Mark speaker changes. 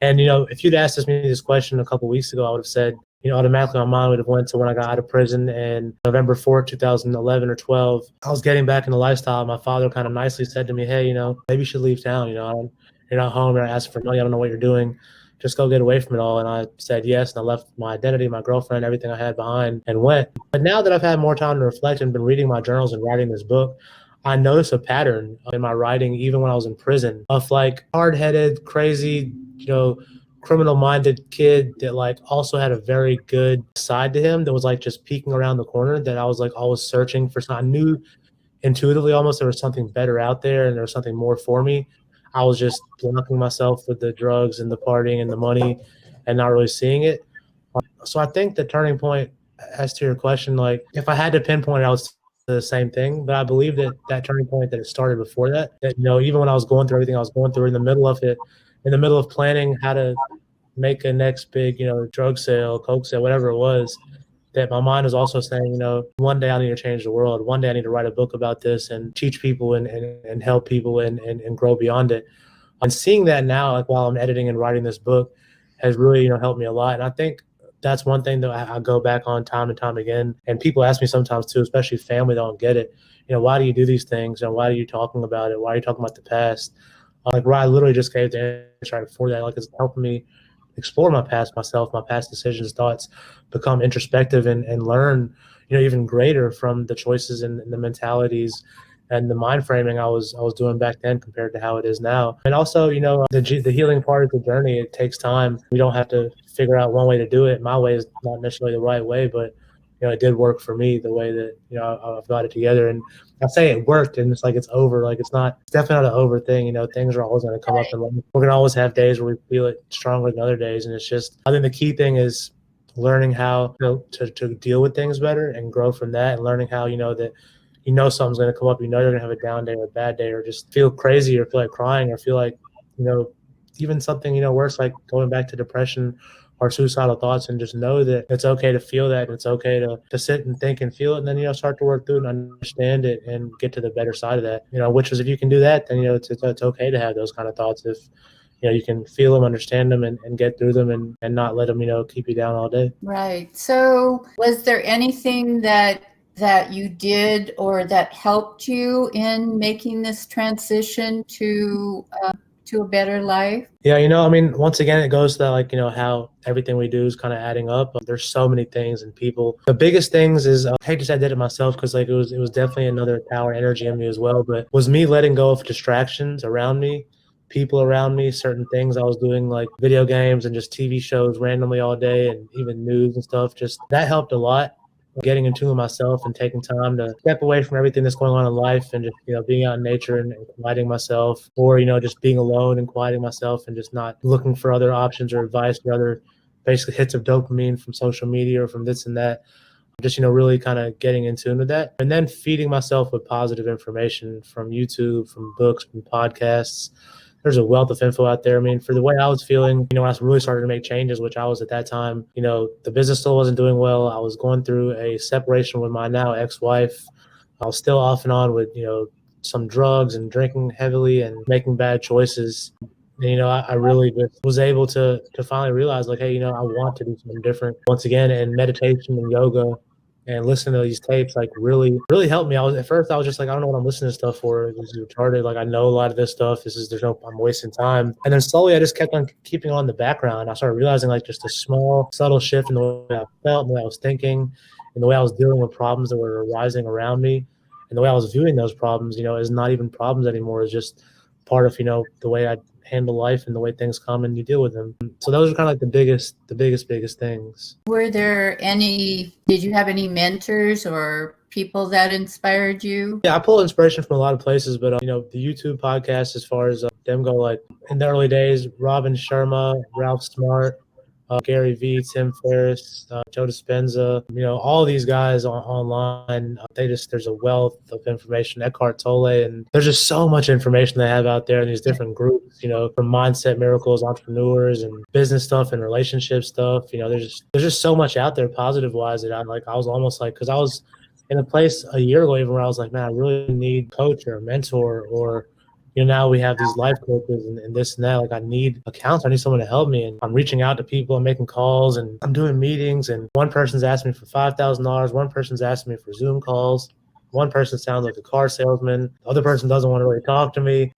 Speaker 1: And, if you'd asked me this question a couple of weeks ago, I would have said, automatically my mind would have went to when I got out of prison and November 4th, 2011 or 12. I was getting back in the lifestyle. My father kind of nicely said to me, hey, maybe you should leave town. You're not home. You're not asking for money. I don't know what you're doing. Just go get away from it all. And I said yes. And I left my identity, my girlfriend, everything I had behind and went. But now that I've had more time to reflect and been reading my journals and writing this book, I noticed a pattern in my writing, even when I was in prison, of like hard-headed, crazy, criminal-minded kid that like also had a very good side to him that was like just peeking around the corner, that I was like always searching for something. I knew intuitively almost there was something better out there and there was something more for me. I was just blocking myself with the drugs and the partying and the money and not really seeing it. So I think the turning point, as to your question, like if I had to pinpoint it, I would say the same thing. But I believe that turning point, that it started before that, even when I was going through everything I was going through, in the middle of it, in the middle of planning how to make a next big, drug sale, coke sale, whatever it was, that my mind was also saying, one day I need to change the world. One day I need to write a book about this and teach people and help people and grow beyond it. And seeing that now, like while I'm editing and writing this book, has really, helped me a lot. And I think that's one thing that I go back on time and time again. And people ask me sometimes too, especially family, don't get it. Why do you do these things? And why are you talking about it? Why are you talking about the past? Like, I literally just gave the answer right before that. Like, it's helping me explore my past, myself, my past decisions, thoughts, become introspective and learn, even greater from the choices and the mentalities and the mind framing I was doing back then compared to how it is now. And also, the healing part of the journey, it takes time. We don't have to figure out one way to do it. My way is not necessarily the right way, but it did work for me the way that I've got it together. And I say it worked, and it's like it's over. Like it's definitely not an over thing. Things are always going to come up, and we're gonna always have days where we feel it stronger than other days. And it's just, I think the key thing is learning how to deal with things better and grow from that, and learning how that something's going to come up. You're going to have a down day or a bad day, or just feel crazy, or feel like crying, or feel like even something worse, like going back to depression or suicidal thoughts, and just know that it's okay to feel that, and it's okay to sit and think and feel it, and then start to work through it and understand it and get to the better side of that. Which is, if you can do that, then it's okay to have those kind of thoughts if you can feel them, understand them, and get through them, and not let them keep you down all day.
Speaker 2: Right. So was there anything that you did or that helped you in making this transition to a better life?
Speaker 1: Yeah, once again, it goes to that, like, how everything we do is kind of adding up. There's so many things and people. The biggest things is, I hate to say I did it myself, because like it was definitely another power energy in me as well, but was me letting go of distractions around me, people around me, certain things I was doing, like video games and just TV shows randomly all day, and even news and stuff. Just that helped a lot. Getting in tune with myself and taking time to step away from everything that's going on in life, and just being out in nature and quieting myself, or just being alone and quieting myself, and just not looking for other options or advice or other basically hits of dopamine from social media or from this and that. Just really kind of getting in tune with that, and then feeding myself with positive information from YouTube, from books, from podcasts. There's a wealth of info out there. For the way I was feeling, when I really started to make changes, which I was at that time, the business still wasn't doing well. I was going through a separation with my now ex-wife. I was still off and on with, some drugs and drinking heavily and making bad choices. And, I really just was able to finally realize, like, hey, I want to do something different once again. And meditation and yoga and listening to these tapes, like, really helped me. At first I was just like, I don't know what I'm listening to stuff for. This is retarded. Like, I know a lot of this stuff. I'm wasting time. And then slowly I just kept on keeping on the background. I started realizing, like, just a small, subtle shift in the way I felt, and the way I was thinking, and the way I was dealing with problems that were arising around me, and the way I was viewing those problems, is not even problems anymore. It's just part of, the way I handle life and the way things come and you deal with them. So those are kind of like the biggest things.
Speaker 2: Did you have any mentors or people that inspired you?
Speaker 1: Yeah, I pull inspiration from a lot of places, but the YouTube podcast, as far as them go, like in the early days, Robin Sharma, Ralph Smart, Gary Vee, Tim Ferriss, Joe Dispenza, all these guys online, there's a wealth of information. Eckhart Tolle, and there's just so much information they have out there in these different groups, from mindset miracles, entrepreneurs, and business stuff and relationship stuff. There's just so much out there positive wise that I was almost like, because I was in a place a year ago even where I was like, man, I really need a coach or a mentor, or now we have these life coaches and this and that. Like, I need a counselor. I need someone to help me. And I'm reaching out to people. I'm making calls and I'm doing meetings. And one person's asking me for $5,000. One person's asking me for Zoom calls. One person sounds like a car salesman. The other person doesn't want to really talk to me.